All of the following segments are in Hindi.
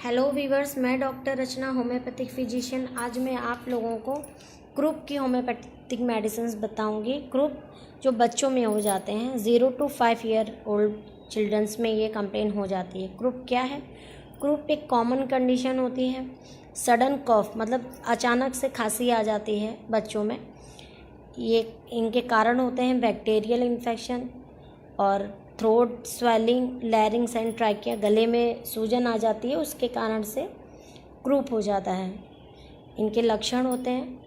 हेलो वीवर्स, मैं डॉक्टर रचना होम्योपैथिक फिजिशियन। आज मैं आप लोगों को क्रूप की होम्योपैथिक मेडिसिन बताऊंगी। क्रूप जो बच्चों में हो जाते हैं 0 to 5 ईयर ओल्ड चिल्ड्रंस में ये कंप्लेन हो जाती है। क्रूप क्या है? क्रूप एक कॉमन कंडीशन होती है। सडन कॉफ मतलब अचानक से खांसी आ जाती है बच्चों में। ये इनके कारण होते हैं बैक्टीरियल इन्फेक्शन और थ्रोट स्वेलिंग, लैरिंग्स एंड ट्राइकिया, गले में सूजन आ जाती है, उसके कारण से क्रूप हो जाता है। इनके लक्षण होते हैं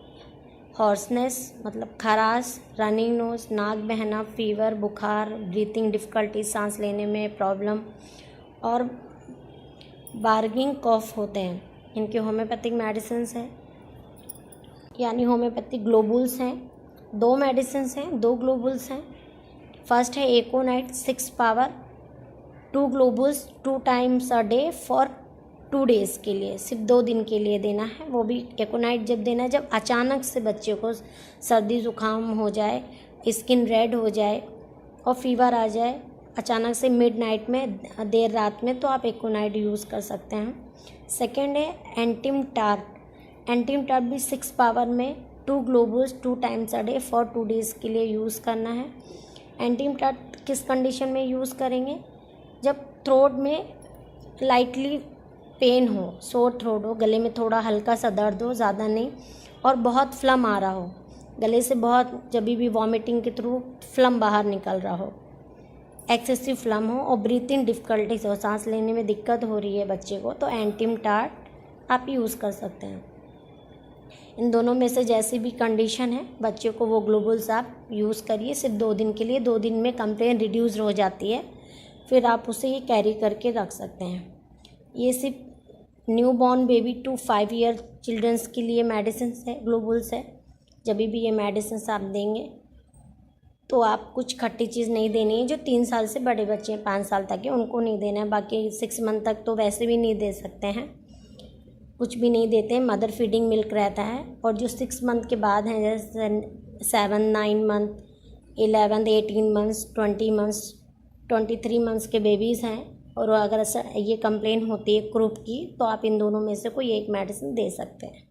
हॉर्सनेस मतलब खराश, रनिंग नोज, नाक बहना, फीवर, बुखार, ब्रीथिंग डिफ़िकल्टी, सांस लेने में प्रॉब्लम और बार्गिंग कॉफ होते हैं। इनके होम्योपैथिक मेडिसिन्स हैं यानी होम्योपैथिक ग्लोबुल्स हैं। 2 मेडिसिन्स हैं, 2 ग्लोबुल्स हैं। फर्स्ट है एकोनाइट 6 power 2 globules 2 times a day for 2 days के लिए, सिर्फ 2 दिन के लिए देना है। वो भी एकोनाइट जब देना है जब अचानक से बच्चे को सर्दी ज़ुकाम हो जाए, स्किन रेड हो जाए और फीवर आ जाए अचानक से मिडनाइट में, देर रात में, तो आप एकोनाइट यूज़ कर सकते हैं। सेकेंड है एंटिम टार्ट। एंटिम टार्ट भी 6 पावर में 2 globules 2 times a day for 2 days के लिए यूज़ करना है। एंटिम टार्ट किस कंडीशन में यूज़ करेंगे? जब थ्रोट में लाइटली पेन हो, सोर थ्रोट हो, गले में थोड़ा हल्का सा दर्द हो, ज़्यादा नहीं, और बहुत फ्लम आ रहा हो, गले से बहुत जब भी वॉमिटिंग के थ्रू फ्लम बाहर निकल रहा हो, एक्सेसिव फ्लम हो और ब्रीथिंग डिफ़िकल्टीज हो, सांस लेने में दिक्कत हो रही है बच्चे को, तो एंटिम टार्ट आप यूज़ कर सकते हैं। इन दोनों में से जैसी भी कंडीशन है बच्चे को वो ग्लोबुल्स आप यूज़ करिए सिर्फ 2 दिन के लिए। 2 दिन में कंप्लेन रिड्यूस हो जाती है, फिर आप उसे ये कैरी करके रख सकते हैं। ये सिर्फ new born baby to 5 year childrens के लिए मेडिसिन है, ग्लोबुल्स है। जब भी ये मेडिसिन आप देंगे तो आप कुछ खट्टी चीज़ नहीं देनी है। जो 3 साल से बड़े बच्चे हैं, 5 साल तक के, उनको नहीं देना है। बाकी 6 मंथ तक तो वैसे भी नहीं दे सकते हैं, कुछ भी नहीं देते हैं, मदर फीडिंग मिल्क रहता है। और जो 6 मंथ के बाद हैं, जैसे 7, 9 मंथ, 11, 18 मंथ्स, 20 मंथ्स, 23 मंथ्स के बेबीज़ हैं और अगर ये कंप्लेन होती है क्रूप की, तो आप इन दोनों में से कोई एक मेडिसिन दे सकते हैं।